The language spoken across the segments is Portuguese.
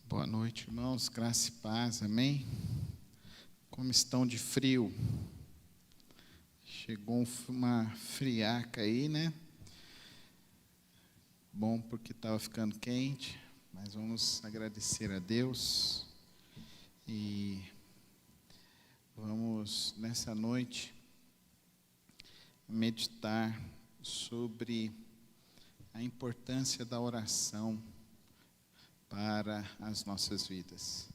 Boa noite, irmãos, graça e paz, amém? Como estão de frio? Chegou uma friaca aí, né? Bom, porque estava ficando quente, mas vamos agradecer a Deus e vamos, nessa noite, meditar sobre a importância da oração para as nossas vidas.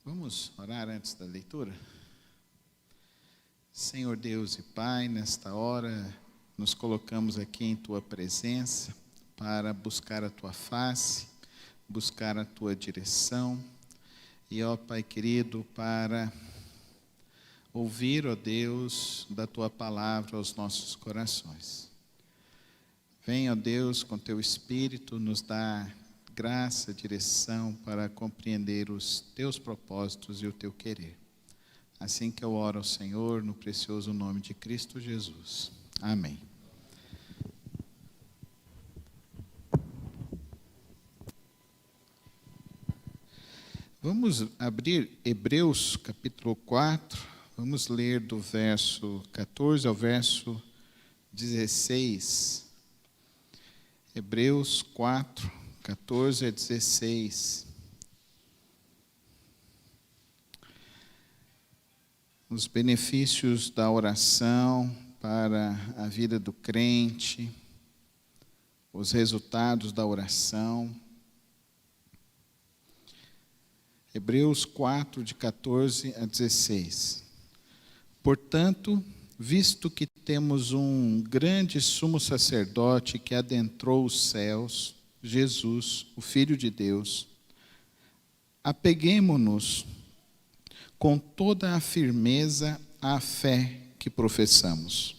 Vamos orar antes da leitura? Senhor Deus e Pai, nesta hora nos colocamos aqui em Tua presença para buscar a Tua face, buscar a Tua direção e, ó Pai querido, para ouvir, ó Deus, da Tua palavra aos nossos corações. Venha, ó Deus, com Teu Espírito nos dar graça, direção para compreender os Teus propósitos e o Teu querer. Assim que eu oro ao Senhor, no precioso nome de Cristo Jesus. Amém. Vamos abrir Hebreus capítulo 4, vamos ler do verso 14 ao verso 16. Hebreus 4, 14 a 16. Os benefícios da oração para a vida do crente, os resultados da oração. Hebreus 4, de 14 a 16. Portanto, visto que temos um grande sumo sacerdote que adentrou os céus, Jesus, o Filho de Deus, apeguemo-nos com toda a firmeza à fé que professamos.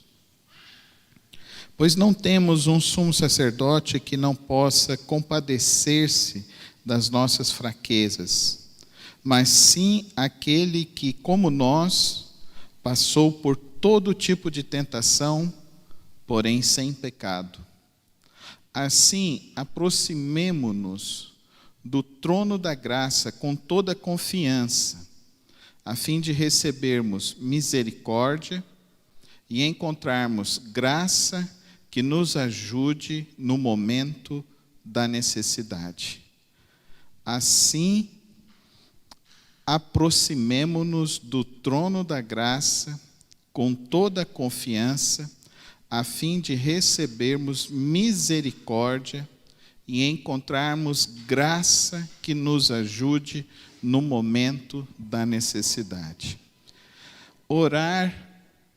Pois não temos um sumo sacerdote que não possa compadecer-se das nossas fraquezas, mas sim aquele que, como nós, passou por todo tipo de tentação, porém sem pecado. Assim, aproximemo-nos do trono da graça com toda confiança, a fim de recebermos misericórdia e encontrarmos graça que nos ajude no momento da necessidade. Assim, aproximemo-nos do trono da graça com toda confiança, a fim de recebermos misericórdia e encontrarmos graça que nos ajude no momento da necessidade. Orar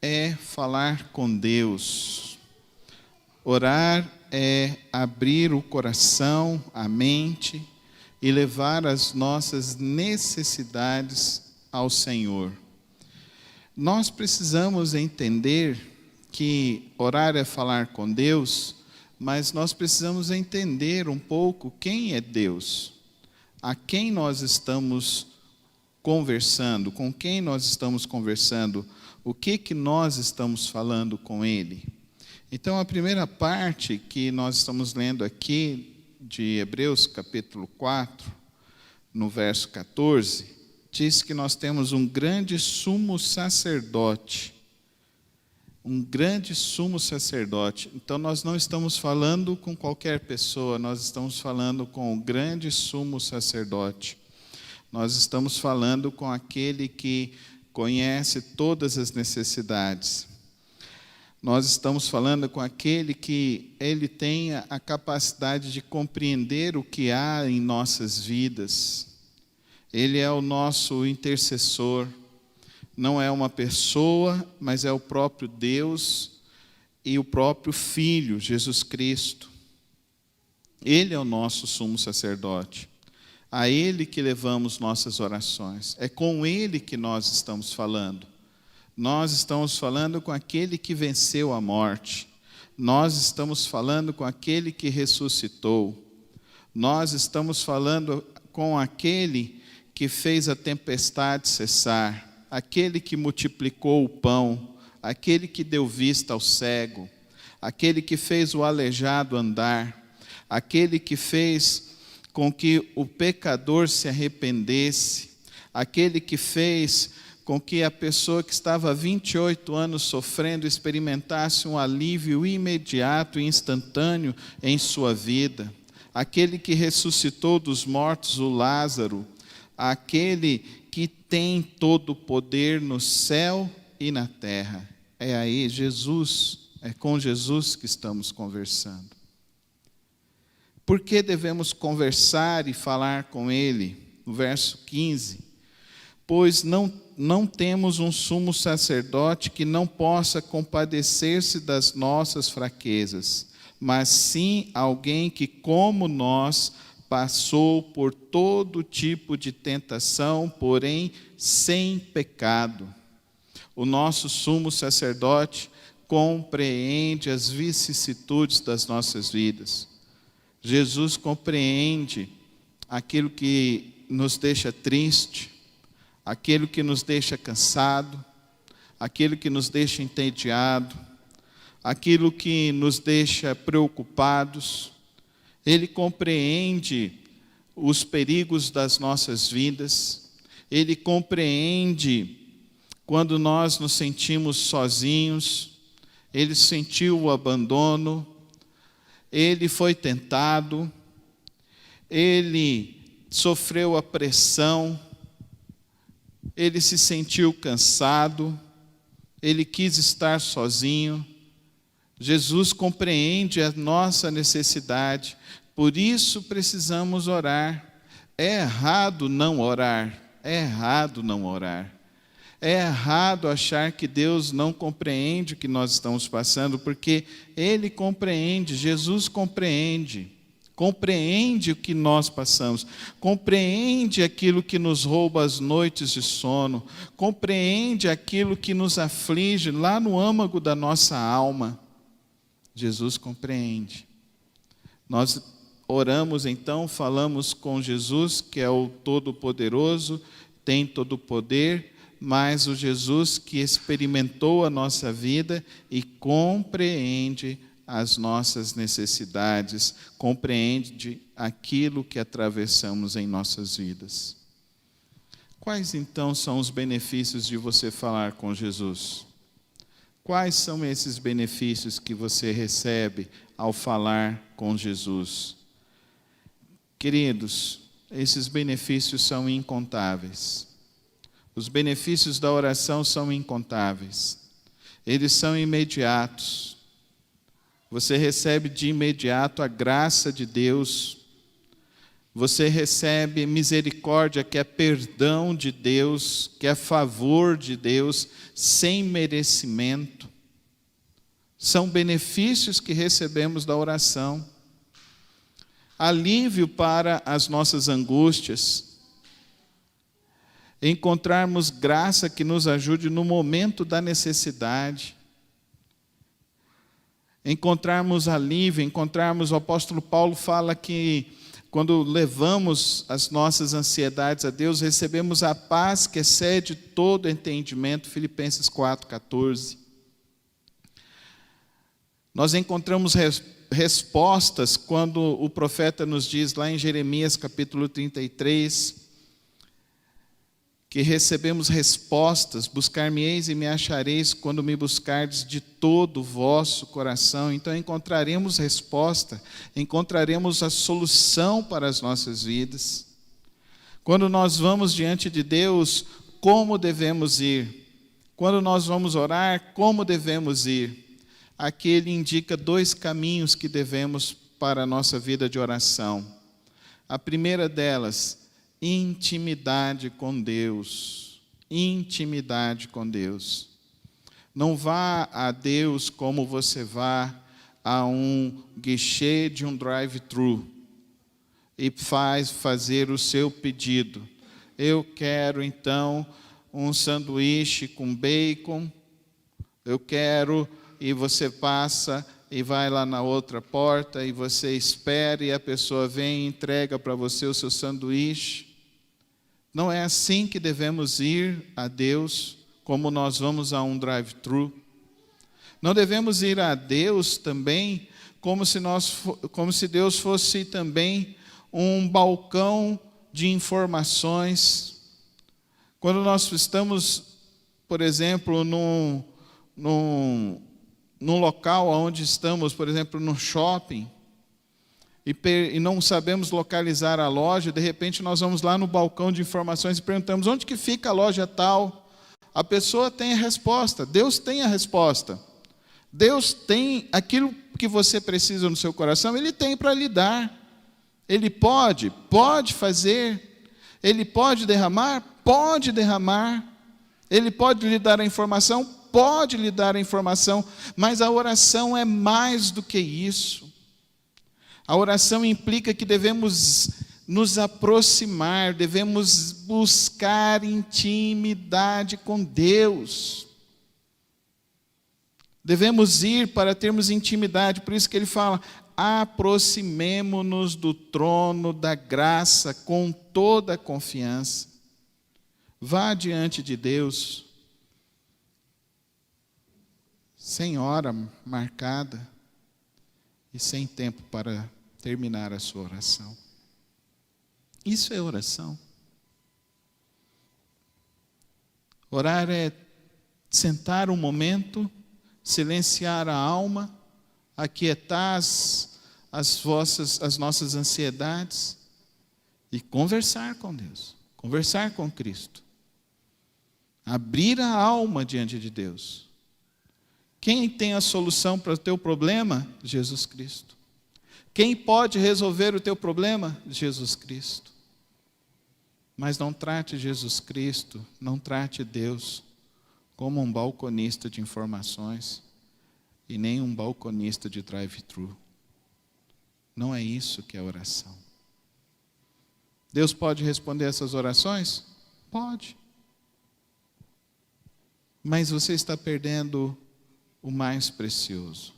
é falar com Deus. Orar é abrir o coração, a mente e levar as nossas necessidades ao Senhor. Nós precisamos entender que orar é falar com Deus, mas nós precisamos entender um pouco quem é Deus, a quem nós estamos conversando, com quem nós estamos conversando, o que nós estamos falando com Ele. Então, a primeira parte que nós estamos lendo aqui, de Hebreus capítulo 4, no verso 14, diz que nós temos um grande sumo sacerdote. Um grande sumo sacerdote. Então, nós não estamos falando com qualquer pessoa, nós estamos falando com o grande sumo sacerdote. Nós estamos falando com aquele que conhece todas as necessidades. Nós estamos falando com aquele que ele tem a capacidade de compreender o que há em nossas vidas. Ele é o nosso intercessor. Não é uma pessoa, mas é o próprio Deus e o próprio Filho, Jesus Cristo. Ele é o nosso sumo sacerdote. A Ele que levamos nossas orações. É com Ele que nós estamos falando. Nós estamos falando com aquele que venceu a morte. Nós estamos falando com aquele que ressuscitou. Nós estamos falando com aquele que fez a tempestade cessar. Aquele que multiplicou o pão, aquele que deu vista ao cego, aquele que fez o aleijado andar, aquele que fez com que o pecador se arrependesse, aquele que fez com que a pessoa que estava há 28 anos sofrendo experimentasse um alívio imediato e instantâneo em sua vida, aquele que ressuscitou dos mortos o Lázaro, aquele que tem todo o poder no céu e na terra. É aí Jesus, é com Jesus que estamos conversando. Por que devemos conversar e falar com Ele? No verso 15. Pois não temos um sumo sacerdote que não possa compadecer-se das nossas fraquezas, mas sim alguém que, como nós, passou por todo tipo de tentação, porém sem pecado. O nosso sumo sacerdote compreende as vicissitudes das nossas vidas. Jesus compreende aquilo que nos deixa triste, aquilo que nos deixa cansado, aquilo que nos deixa entediado, aquilo que nos deixa preocupados. Ele compreende os perigos das nossas vidas, Ele compreende quando nós nos sentimos sozinhos, Ele sentiu o abandono, Ele foi tentado, Ele sofreu a pressão, Ele se sentiu cansado, Ele quis estar sozinho. Jesus compreende a nossa necessidade, por isso precisamos orar. É errado não orar, é errado não orar. É errado achar que Deus não compreende o que nós estamos passando, porque Ele compreende, Jesus compreende o que nós passamos, compreende aquilo que nos rouba as noites de sono, compreende aquilo que nos aflige lá no âmago da nossa alma. Jesus compreende. Nós oramos então, falamos com Jesus, que é o Todo-Poderoso, tem todo o poder, mas o Jesus que experimentou a nossa vida e compreende as nossas necessidades, compreende aquilo que atravessamos em nossas vidas. Quais então são os benefícios de você falar com Jesus? Quais são esses benefícios que você recebe ao falar com Jesus? Queridos, esses benefícios são incontáveis. Os benefícios da oração são incontáveis. Eles são imediatos. Você recebe de imediato a graça de Deus. Você recebe misericórdia, que é perdão de Deus, que é favor de Deus, sem merecimento. São benefícios que recebemos da oração. Alívio para as nossas angústias. Encontrarmos graça que nos ajude no momento da necessidade. Encontrarmos alívio, o apóstolo Paulo fala que quando levamos as nossas ansiedades a Deus, recebemos a paz que excede todo entendimento, Filipenses 4,14. Nós encontramos respostas quando o profeta nos diz lá em Jeremias capítulo 33, que recebemos respostas, buscar-me-eis e me achareis quando me buscardes de todo o vosso coração. Então encontraremos resposta, encontraremos a solução para as nossas vidas. Quando nós vamos diante de Deus, como devemos ir? Quando nós vamos orar, como devemos ir? Aqui ele indica 2 caminhos que devemos para a nossa vida de oração. A primeira delas, intimidade com Deus. Intimidade com Deus. Não vá a Deus como você vá a um guichê de um drive-thru e fazer o seu pedido. Eu quero então um sanduíche com bacon, eu quero, e você passa e vai lá na outra porta e você espera e a pessoa vem e entrega para você o seu sanduíche. Não é assim que devemos ir a Deus, como nós vamos a um drive-thru. Não devemos ir a Deus também como se Deus fosse também um balcão de informações. Quando nós estamos, por exemplo, num local onde estamos, por exemplo, no shopping, e não sabemos localizar a loja, de repente nós vamos lá no balcão de informações e perguntamos: onde que fica a loja tal? A pessoa tem a resposta, Deus tem a resposta. Deus tem aquilo que você precisa no seu coração, Ele tem para lhe dar. Ele pode fazer. Ele pode derramar, pode derramar. Ele pode lhe dar a informação, pode lhe dar a informação. Mas a oração é mais do que isso. A oração implica que devemos nos aproximar, devemos buscar intimidade com Deus. Devemos ir para termos intimidade, por isso que ele fala: aproximemo-nos do trono da graça com toda a confiança. Vá diante de Deus, sem hora marcada e sem tempo para terminar a sua oração. Isso é oração. Orar é sentar um momento, silenciar a alma, aquietar as nossas ansiedades e conversar com Deus, conversar com Cristo. Abrir a alma diante de Deus. Quem tem a solução para o teu problema? Jesus Cristo. Quem pode resolver o teu problema? Jesus Cristo. Mas não trate Jesus Cristo, não trate Deus como um balconista de informações e nem um balconista de drive-thru. Não é isso que é oração. Deus pode responder essas orações? Pode. Mas você está perdendo o mais precioso.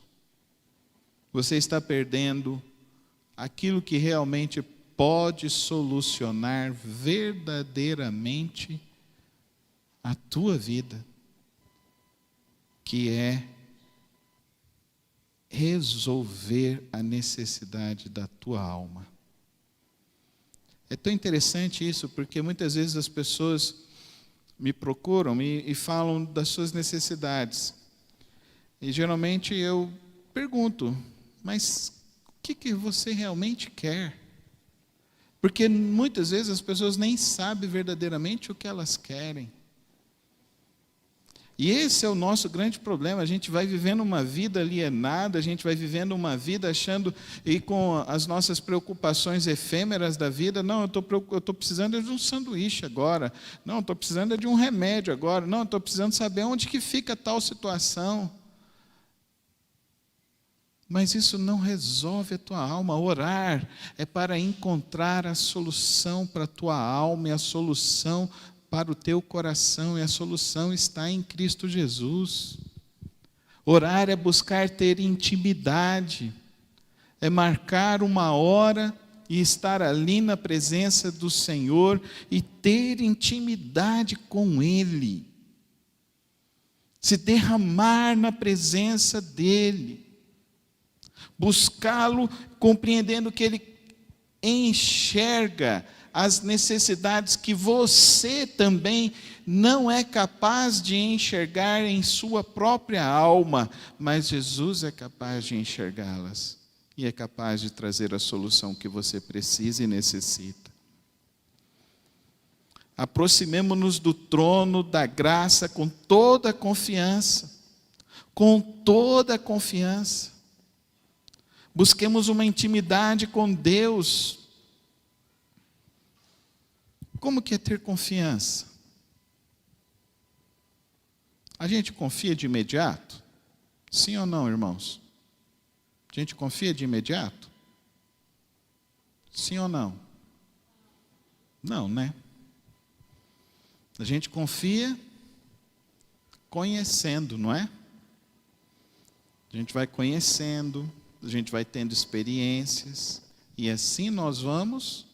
Você está perdendo aquilo que realmente pode solucionar verdadeiramente a tua vida, que é resolver a necessidade da tua alma. É tão interessante isso, porque muitas vezes as pessoas me procuram e falam das suas necessidades. E geralmente eu pergunto: mas o que você realmente quer? Porque muitas vezes as pessoas nem sabem verdadeiramente o que elas querem. E esse é o nosso grande problema. A gente vai vivendo uma vida alienada, a gente vai vivendo uma vida achando, e com as nossas preocupações efêmeras da vida: não, eu estou precisando de um sanduíche agora, não, eu estou precisando de um remédio agora, não, eu estou precisando saber onde que fica tal situação. Mas isso não resolve a tua alma. Orar é para encontrar a solução para a tua alma e a solução para o teu coração, e a solução está em Cristo Jesus. Orar é buscar ter intimidade, é marcar uma hora e estar ali na presença do Senhor e ter intimidade com Ele, se derramar na presença dEle, buscá-lo compreendendo que Ele enxerga as necessidades que você também não é capaz de enxergar em sua própria alma, mas Jesus é capaz de enxergá-las e é capaz de trazer a solução que você precisa e necessita. Aproximemo-nos do trono da graça com toda a confiança, com toda a confiança. Busquemos uma intimidade com Deus. Como que é ter confiança? A gente confia de imediato? Sim ou não, irmãos? A gente confia de imediato? Sim ou não? Não, né? A gente confia conhecendo, não é? A gente vai conhecendo, a gente vai tendo experiências, e assim nós vamos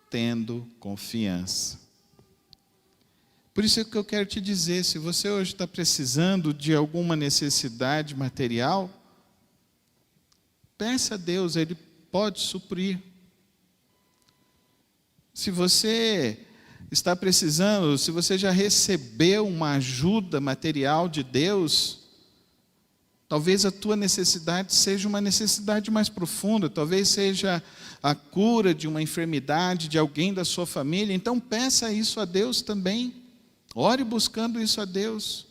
tendo confiança. Por isso é que eu quero te dizer: se você hoje está precisando de alguma necessidade material, peça a Deus, Ele pode suprir. Se você está precisando, se você já recebeu uma ajuda material de Deus, talvez a tua necessidade seja uma necessidade mais profunda, talvez seja a cura de uma enfermidade de alguém da sua família. Então peça isso a Deus também. Ore buscando isso a Deus.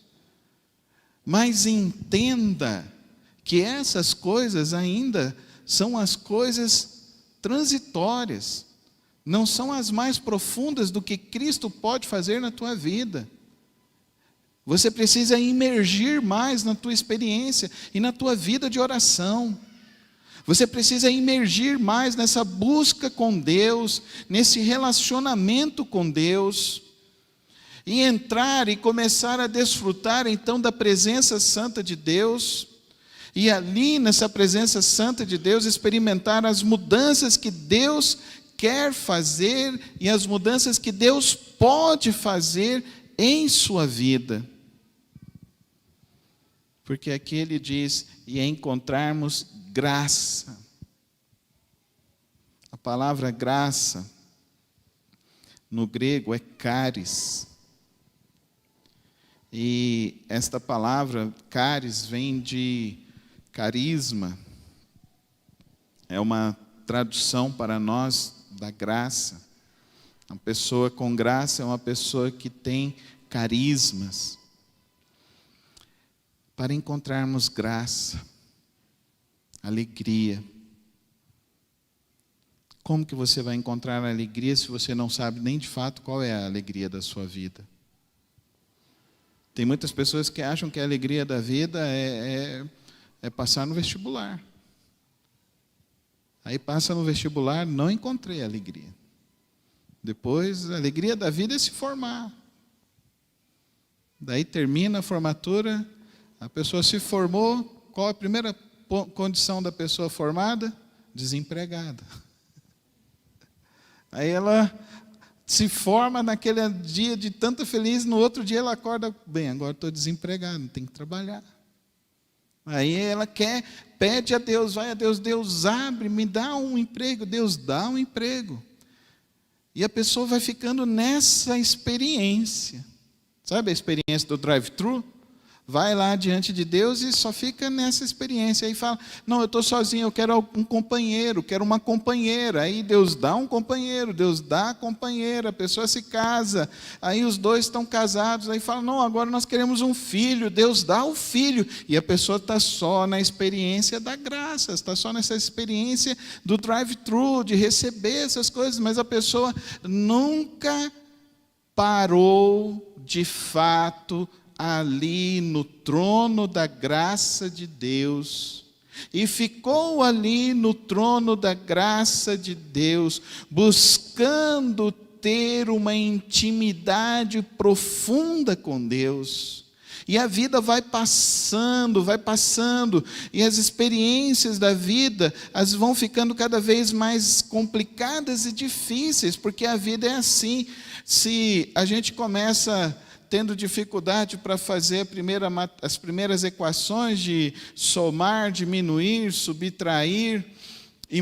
Mas entenda que essas coisas ainda são as coisas transitórias. Não são as mais profundas do que Cristo pode fazer na tua vida. Você precisa imergir mais na tua experiência e na tua vida de oração. Você precisa imergir mais nessa busca com Deus, nesse relacionamento com Deus, e entrar e começar a desfrutar então da presença santa de Deus, e ali nessa presença santa de Deus experimentar as mudanças que Deus quer fazer e as mudanças que Deus pode fazer em sua vida. Porque aqui ele diz, e encontrarmos graça. A palavra graça, no grego, é charis. E esta palavra, charis, vem de carisma. É uma tradução para nós da graça. Uma pessoa com graça é uma pessoa que tem carismas. Para encontrarmos graça, alegria. Como que você vai encontrar alegria se você não sabe nem de fato qual é a alegria da sua vida? Tem muitas pessoas que acham que a alegria da vida é passar no vestibular. Aí passa no vestibular, não encontrei alegria. Depois, a alegria da vida é se formar. Daí termina a formatura, a pessoa se formou, qual a primeira condição da pessoa formada? Desempregada. Aí ela se forma naquele dia de tanta feliz, no outro dia ela acorda, bem, agora estou desempregado, não tenho que trabalhar. Aí ela pede a Deus, vai a Deus, Deus abre, me dá um emprego, Deus dá um emprego. E a pessoa vai ficando nessa experiência. Sabe a experiência do drive-thru? Vai lá diante de Deus e só fica nessa experiência. Aí fala, não, eu estou sozinho, eu quero um companheiro, quero uma companheira. Aí Deus dá um companheiro, Deus dá a companheira, a pessoa se casa. Aí os dois estão casados, aí fala, não, agora nós queremos um filho. Deus dá o filho. E a pessoa está só na experiência da graça, está só nessa experiência do drive-thru, de receber essas coisas. Mas a pessoa nunca parou de fato ali no trono da graça de Deus, e ficou ali no trono da graça de Deus, buscando ter uma intimidade profunda com Deus. E a vida vai passando, e as experiências da vida as vão ficando cada vez mais complicadas e difíceis, porque a vida é assim. Se a gente começa tendo dificuldade para fazer as primeiras equações de somar, diminuir, subtrair, e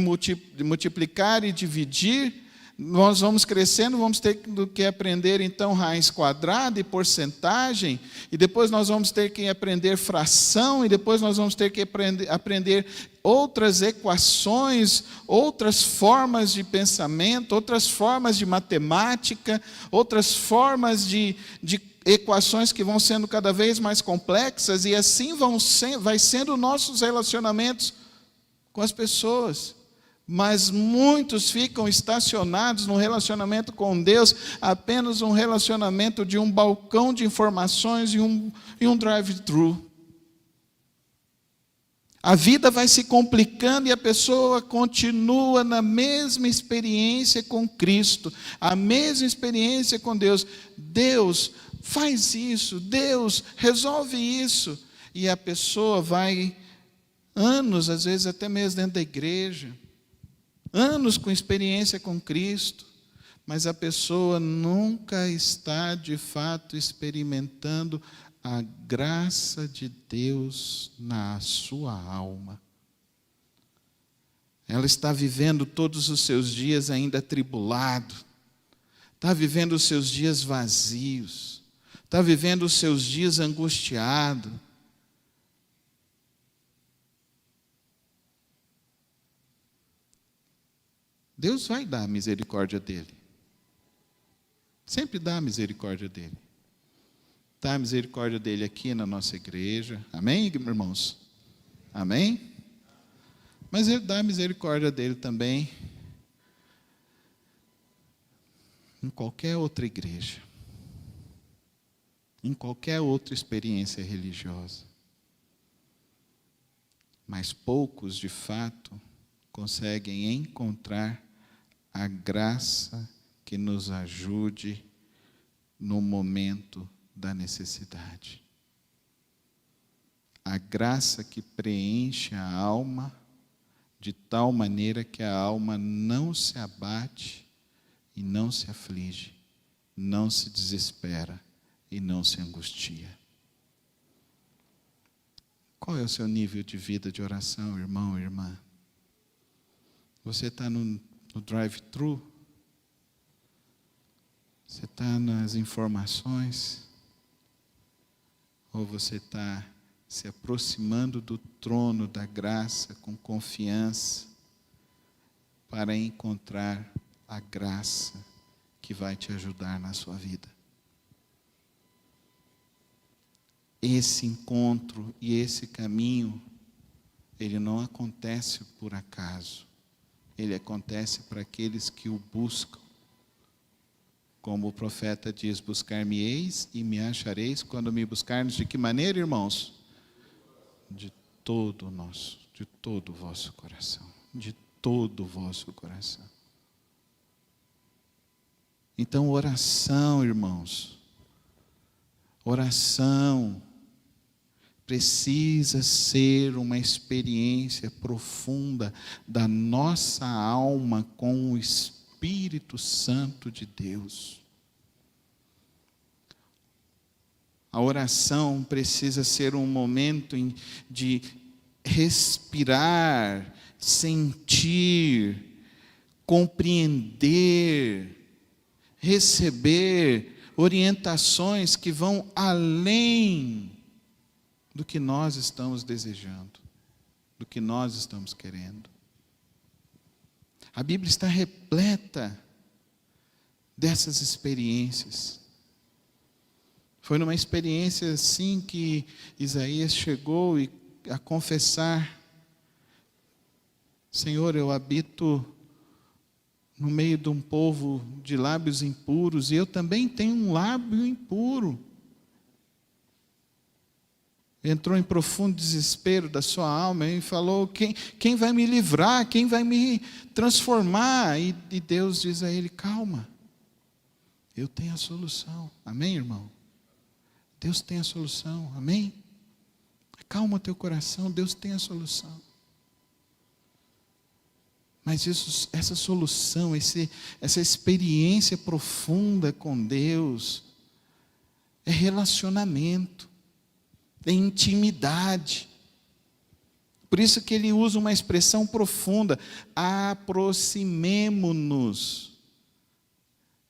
multiplicar e dividir, nós vamos crescendo, vamos ter que aprender então raiz quadrada e porcentagem, e depois nós vamos ter que aprender fração, e depois nós vamos ter que aprender outras equações, outras formas de pensamento, outras formas de matemática, outras formas de equações que vão sendo cada vez mais complexas, e assim vai sendo nossos relacionamentos com as pessoas. Mas muitos ficam estacionados no relacionamento com Deus, apenas um relacionamento de um balcão de informações e um drive-thru. A vida vai se complicando e a pessoa continua na mesma experiência com Cristo, a mesma experiência com Deus. Deus, faz isso, Deus, resolve isso. E a pessoa vai anos, às vezes até mesmo dentro da igreja, anos com experiência com Cristo, mas a pessoa nunca está de fato experimentando a graça de Deus na sua alma. Ela está vivendo todos os seus dias ainda atribulado, está vivendo os seus dias vazios, está vivendo os seus dias angustiado. Deus vai dar a misericórdia dele. Sempre dá a misericórdia dele. Dá a misericórdia dele aqui na nossa igreja. Amém, irmãos? Amém? Mas ele dá a misericórdia dele também em qualquer outra igreja, em qualquer outra experiência religiosa. Mas poucos, de fato, conseguem encontrar a graça que nos ajude no momento da necessidade. A graça que preenche a alma de tal maneira que a alma não se abate e não se aflige, não se desespera e não se angustia. Qual é o seu nível de vida de oração, irmão, irmã? Você está no drive-thru? Você está nas informações? Ou você está se aproximando do trono da graça com confiança para encontrar a graça que vai te ajudar na sua vida? Esse encontro e esse caminho, ele não acontece por acaso. Ele acontece para aqueles que o buscam. Como o profeta diz, buscar-me-eis e me achareis quando me buscardes. De que maneira, irmãos? De todo o vosso coração. De todo o vosso coração. Então, oração, irmãos. Oração precisa ser uma experiência profunda da nossa alma com o Espírito Santo de Deus. A oração precisa ser um momento de respirar, sentir, compreender, receber orientações que vão além do que nós estamos desejando, do que nós estamos querendo. A Bíblia está repleta dessas experiências. Foi numa experiência assim que Isaías chegou a confessar: Senhor, eu habito no meio de um povo de lábios impuros, e eu também tenho um lábio impuro. Entrou em profundo desespero da sua alma e falou: quem vai me livrar? Quem vai me transformar? E Deus diz a ele: calma, eu tenho a solução. Amém, irmão? Deus tem a solução. Amém? Calma teu coração, Deus tem a solução. Mas essa solução, essa experiência profunda com Deus, é relacionamento, é intimidade. Por isso que ele usa uma expressão profunda: aproximemo-nos.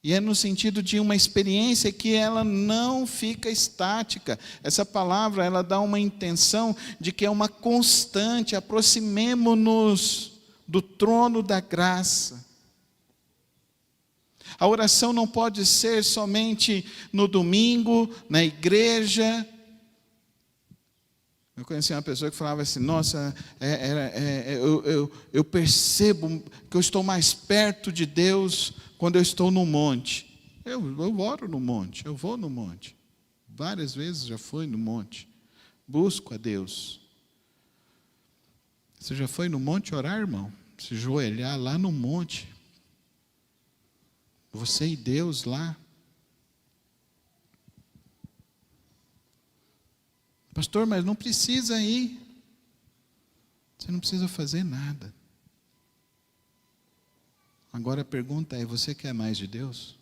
E é no sentido de uma experiência que ela não fica estática. Essa palavra, ela dá uma intenção de que é uma constante. Aproximemo-nos do trono da graça. A oração não pode ser somente no domingo, na igreja. Eu conheci uma pessoa que falava assim: nossa, eu percebo que eu estou mais perto de Deus quando eu estou no monte. Eu oro no monte, eu vou no monte. Várias vezes já fui no monte. Busco a Deus. Você já foi no monte orar, irmão? Se joelhar lá no monte. Você e Deus lá. Pastor, mas não precisa ir. Você não precisa fazer nada. Agora a pergunta é: você quer mais de Deus?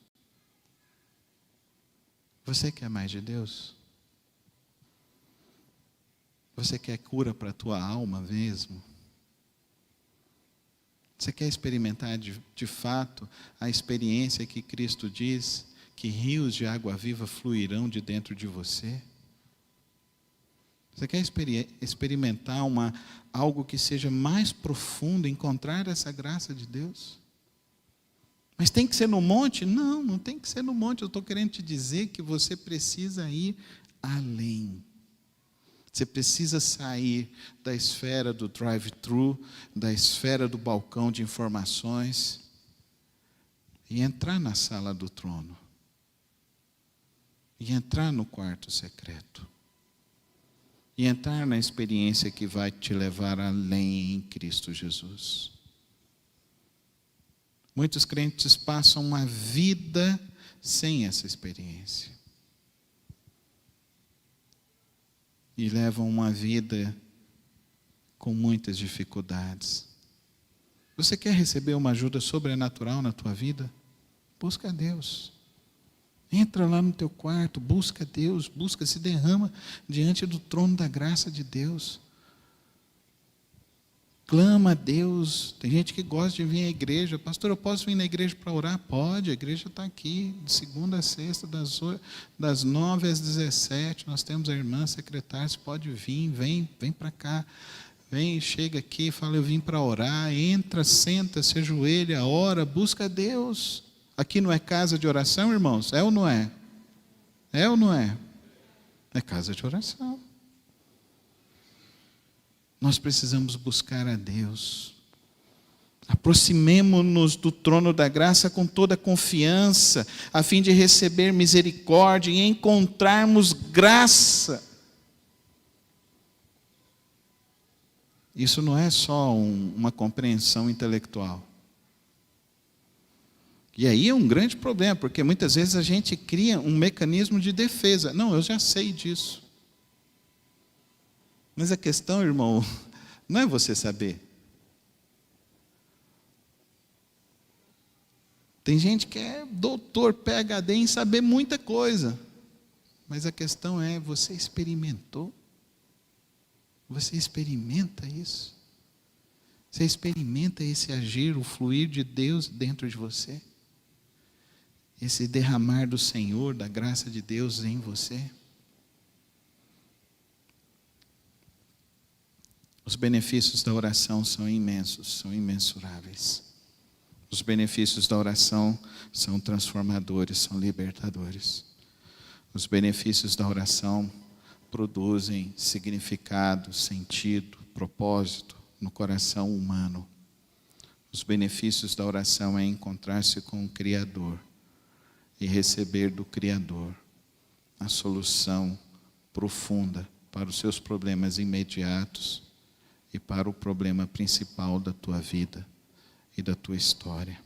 Você quer mais de Deus? Você quer cura para a tua alma mesmo? Você quer experimentar de fato a experiência que Cristo diz que rios de água viva fluirão de dentro de você? Você quer experimentar algo que seja mais profundo, encontrar essa graça de Deus? Mas tem que ser no monte? Não, não tem que ser no monte. Eu estou querendo te dizer que você precisa ir além. Você precisa sair da esfera do drive-thru, da esfera do balcão de informações e entrar na sala do trono. E entrar no quarto secreto. E entrar na experiência que vai te levar além em Cristo Jesus. Muitos crentes passam uma vida sem essa experiência. E levam uma vida com muitas dificuldades. Você quer receber uma ajuda sobrenatural na tua vida? Busca a Deus. Entra lá no teu quarto, busca Deus, se derrama diante do trono da graça de Deus. Clama a Deus. Tem gente que gosta de vir à igreja. Pastor, eu posso vir na igreja para orar? Pode, a igreja está aqui, de segunda a sexta, das 9 às 17. Nós temos a irmã secretária, você pode vir, vem para cá. Vem, chega aqui, fala, eu vim para orar. Entra, senta, se ajoelha, ora, busca a Deus. Aqui não é casa de oração, irmãos? É ou não é? É ou não é? É casa de oração. Nós precisamos buscar a Deus. Aproximemo-nos do trono da graça com toda confiança, a fim de receber misericórdia e encontrarmos graça. Isso não é só uma compreensão intelectual. E aí é um grande problema, porque muitas vezes a gente cria um mecanismo de defesa. Não, eu já sei disso. Mas a questão, irmão, não é você saber. Tem gente que é doutor, PhD em saber muita coisa. Mas a questão é, você experimentou? Você experimenta isso? Você experimenta esse agir, o fluir de Deus dentro de você? Esse derramar do Senhor, da graça de Deus em você? Os benefícios da oração são imensos, são imensuráveis. Os benefícios da oração são transformadores, são libertadores. Os benefícios da oração produzem significado, sentido, propósito no coração humano. Os benefícios da oração é encontrar-se com o Criador e receber do Criador a solução profunda para os seus problemas imediatos e para o problema principal da tua vida e da tua história.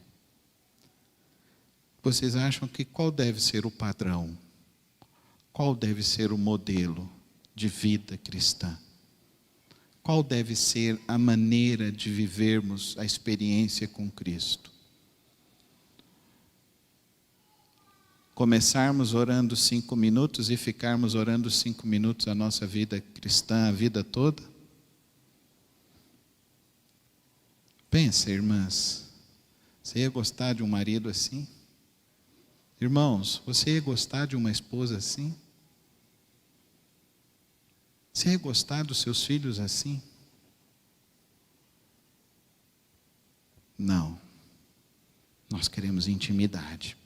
Vocês acham que qual deve ser o padrão? Qual deve ser o modelo de vida cristã? Qual deve ser a maneira de vivermos a experiência com Cristo? Começarmos orando 5 minutos e ficarmos orando 5 minutos a nossa vida cristã, a vida toda? Pensa, irmãs, você ia gostar de um marido assim? Irmãos, você ia gostar de uma esposa assim? Você ia gostar dos seus filhos assim? Não. Nós queremos intimidade.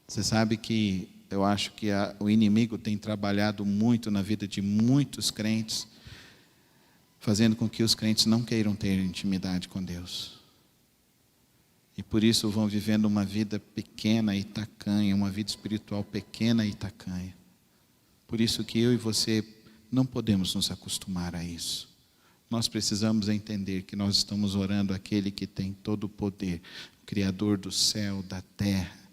Você sabe que eu acho que o inimigo tem trabalhado muito na vida de muitos crentes, fazendo com que os crentes não queiram ter intimidade com Deus. E por isso vão vivendo uma vida pequena e tacanha, uma vida espiritual pequena e tacanha. Por isso que eu e você não podemos nos acostumar a isso. Nós precisamos entender que nós estamos orando àquele que tem todo o poder, o Criador do céu, da terra,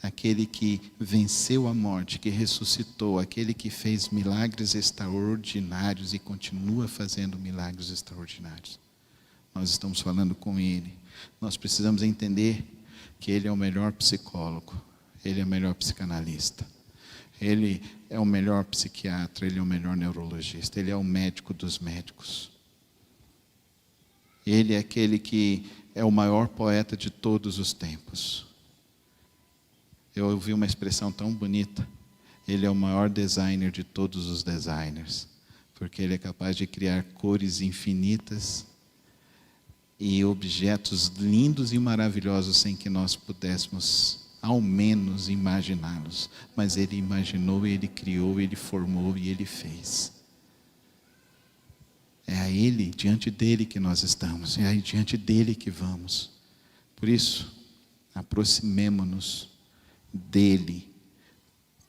aquele que venceu a morte, que ressuscitou, aquele que fez milagres extraordinários e continua fazendo milagres extraordinários. Nós estamos falando com Ele. Nós precisamos entender que Ele é o melhor psicólogo, Ele é o melhor psicanalista, Ele é o melhor psiquiatra, Ele é o melhor neurologista, Ele é o médico dos médicos. Ele é aquele que é o maior poeta de todos os tempos. Eu ouvi uma expressão tão bonita. Ele é o maior designer de todos os designers, porque ele é capaz de criar cores infinitas e objetos lindos e maravilhosos sem que nós pudéssemos, ao menos, imaginá-los. Mas ele imaginou, ele criou, ele formou e ele fez. É a Ele, diante dele que nós estamos, é aí diante dele que vamos. Por isso, aproximemo-nos dele,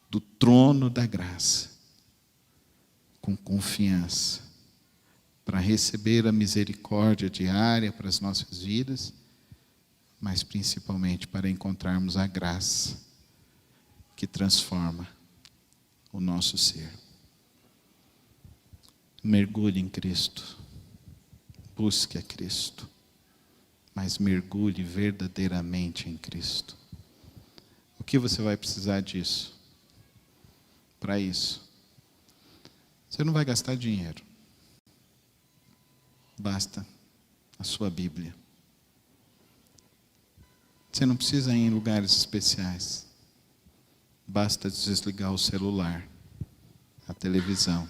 do trono da graça, com confiança, para receber a misericórdia diária para as nossas vidas, mas principalmente para encontrarmos a graça que transforma o nosso ser. Mergulhe em Cristo, busque a Cristo, mas mergulhe verdadeiramente em Cristo. O que você vai precisar disso? Para isso, você não vai gastar dinheiro, basta a sua Bíblia. Você não precisa ir em lugares especiais, basta desligar o celular, a televisão,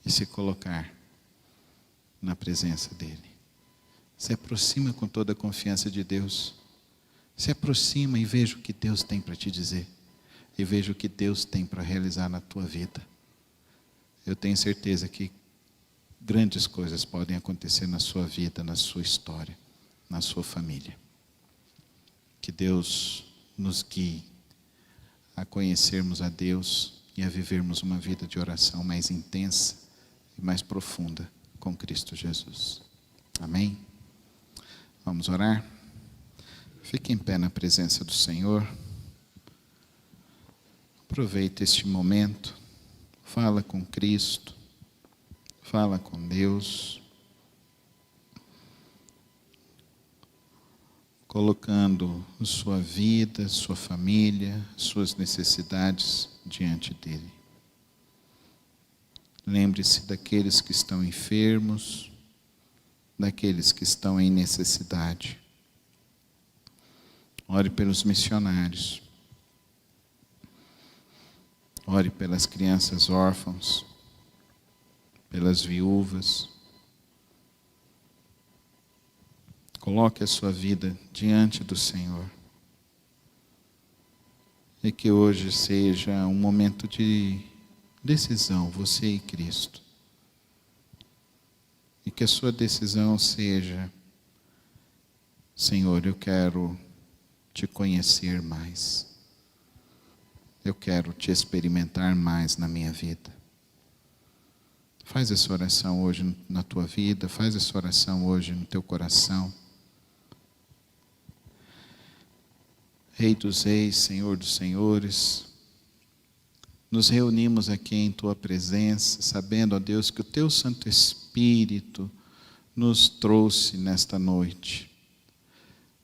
e se colocar na presença dele. Se aproxima com toda a confiança de Deus. Se aproxima e veja o que Deus tem para te dizer. E veja o que Deus tem para realizar na tua vida. Eu tenho certeza que grandes coisas podem acontecer na sua vida, na sua história, na sua família. Que Deus nos guie a conhecermos a Deus e a vivermos uma vida de oração mais intensa e mais profunda com Cristo Jesus. Amém? Vamos orar? Fique em pé na presença do Senhor. Aproveite este momento. Fala com Cristo. Fala com Deus. Colocando a sua vida, sua família, suas necessidades diante dele. Lembre-se daqueles que estão enfermos, daqueles que estão em necessidade. Ore pelos missionários. Ore pelas crianças órfãs, pelas viúvas. Coloque a sua vida diante do Senhor. E que hoje seja um momento de decisão, você e Cristo. E que a sua decisão seja: Senhor, eu quero te conhecer mais. Eu quero te experimentar mais na minha vida. Faz essa oração hoje na tua vida, faz essa oração hoje no teu coração. Rei dos reis, Senhor dos senhores, nos reunimos aqui em tua presença, sabendo, ó Deus, que o teu Santo Espírito nos trouxe nesta noite,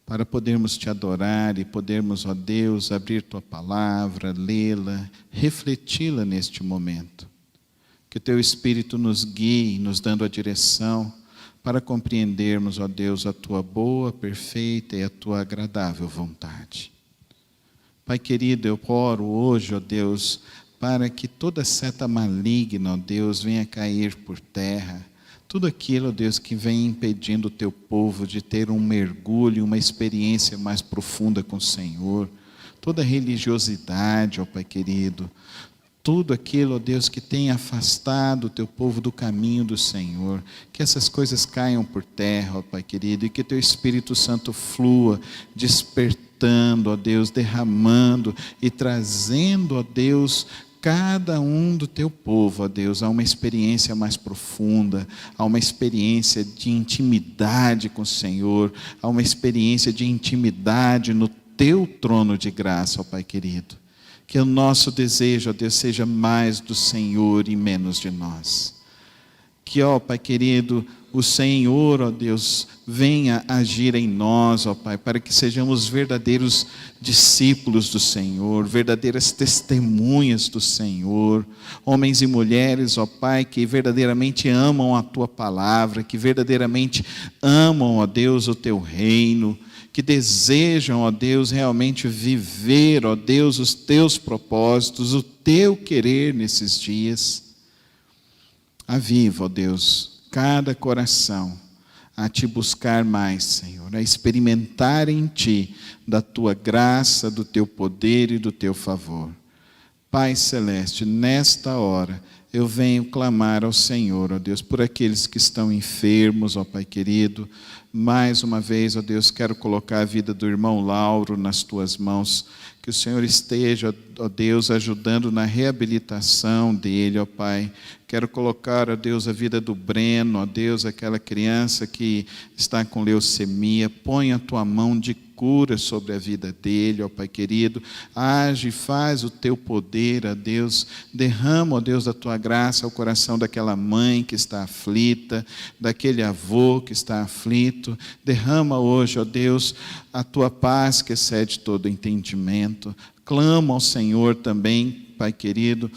para podermos te adorar e podermos, ó Deus, abrir tua palavra, lê-la, refleti-la neste momento. Que o teu Espírito nos guie, nos dando a direção, para compreendermos, ó Deus, a tua boa, perfeita e a tua agradável vontade. Pai querido, eu oro hoje, ó Deus, para que toda seta maligna, ó Deus, venha cair por terra. Tudo aquilo, ó Deus, que vem impedindo o teu povo de ter um mergulho, uma experiência mais profunda com o Senhor. Toda religiosidade, ó Pai querido. Tudo aquilo, ó Deus, que tem afastado o teu povo do caminho do Senhor. Que essas coisas caiam por terra, ó Pai querido, e que teu Espírito Santo flua, despertando, ó Deus, derramando e trazendo, ó Deus, cada um do teu povo, ó Deus, a uma experiência mais profunda, a uma experiência de intimidade com o Senhor, a uma experiência de intimidade no teu trono de graça, ó Pai querido. Que o nosso desejo, ó Deus, seja mais do Senhor e menos de nós. Que, ó Pai querido, o Senhor, ó Deus, venha agir em nós, ó Pai, para que sejamos verdadeiros discípulos do Senhor, verdadeiras testemunhas do Senhor, homens e mulheres, ó Pai, que verdadeiramente amam a Tua palavra, que verdadeiramente amam, ó Deus, o Teu reino, que desejam, ó Deus, realmente viver, ó Deus, os Teus propósitos, o Teu querer nesses dias. Aviva, ó Deus, cada coração a Te buscar mais, Senhor, a experimentar em Ti da Tua graça, do Teu poder e do Teu favor. Pai Celeste, nesta hora, eu venho clamar ao Senhor, ó Deus, por aqueles que estão enfermos, ó Pai querido. Mais uma vez, ó Deus, quero colocar a vida do irmão Lauro nas Tuas mãos. Que o Senhor esteja, ó Deus, ajudando na reabilitação dele, ó Pai. Quero colocar, ó Deus, a vida do Breno, ó Deus, aquela criança que está com leucemia. Põe a Tua mão de cura sobre a vida dele, ó Pai querido. Age, faz o Teu poder, ó Deus. Derrama, ó Deus, da Tua graça ao coração daquela mãe que está aflita, daquele avô que está aflito. Derrama hoje, ó Deus, a Tua paz que excede todo entendimento. Clama ao Senhor também, Pai querido,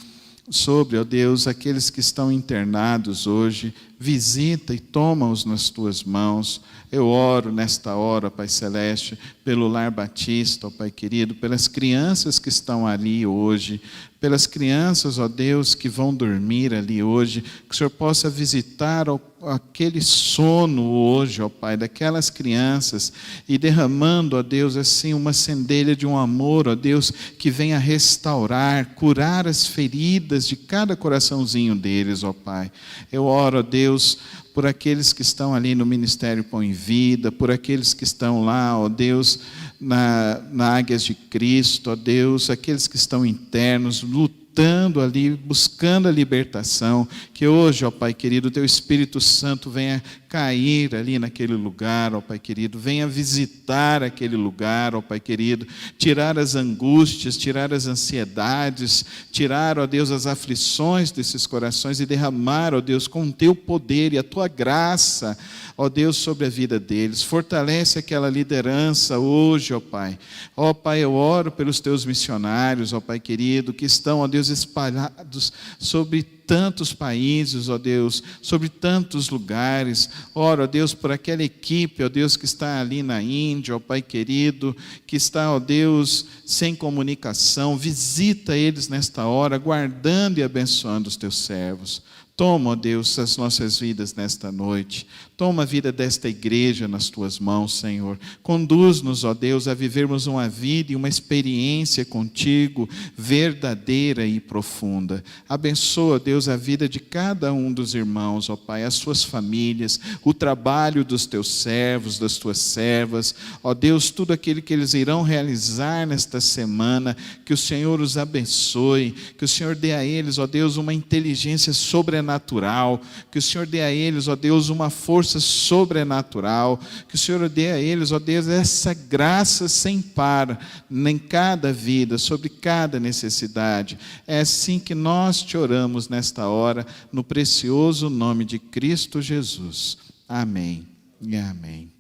sobre, ó Deus, aqueles que estão internados hoje. Visita e toma-os nas Tuas mãos. Eu oro nesta hora, Pai Celeste, pelo Lar Batista, ó Pai querido, pelas crianças que estão ali hoje, pelas crianças, ó Deus, que vão dormir ali hoje, que o Senhor possa visitar aquele sono hoje, ó Pai, daquelas crianças, e derramando, ó Deus, assim, uma centelha de um amor, ó Deus, que venha restaurar, curar as feridas de cada coraçãozinho deles, ó Pai. Eu oro, ó Deus, por aqueles que estão ali no Ministério Pão e Vida, por aqueles que estão lá, ó Deus, na Águias de Cristo, ó Deus, aqueles que estão internos, lutando ali, buscando a libertação, que hoje, ó Pai querido, Teu Espírito Santo venha cair ali naquele lugar, ó Pai querido, venha visitar aquele lugar, ó Pai querido, tirar as angústias, tirar as ansiedades, tirar, ó Deus, as aflições desses corações e derramar, ó Deus, com o Teu poder e a Tua graça, ó Deus, sobre a vida deles. Fortalece aquela liderança hoje, ó Pai. Ó Pai, eu oro pelos Teus missionários, ó Pai querido, que estão, ó Deus, espalhados sobre tantos países, ó Deus, sobre tantos lugares. Oro, ó Deus, por aquela equipe, ó Deus, que está ali na Índia, ó Pai querido, que está, ó Deus, sem comunicação. Visita eles nesta hora, guardando e abençoando os Teus servos. Toma, ó Deus, as nossas vidas nesta noite. Toma a vida desta igreja nas Tuas mãos, Senhor. Conduz-nos, ó Deus, a vivermos uma vida e uma experiência contigo verdadeira e profunda. Abençoa, Deus, a vida de cada um dos irmãos, ó Pai, as suas famílias, o trabalho dos Teus servos, das Tuas servas. Ó Deus, tudo aquilo que eles irão realizar nesta semana, que o Senhor os abençoe, que o Senhor dê a eles, ó Deus, uma inteligência sobrenatural, que o Senhor dê a eles, ó Deus, uma força sobrenatural, que o Senhor dê a eles, ó Deus, essa graça sem par em cada vida, sobre cada necessidade. É assim que nós te oramos nesta hora, no precioso nome de Cristo Jesus. Amém e amém.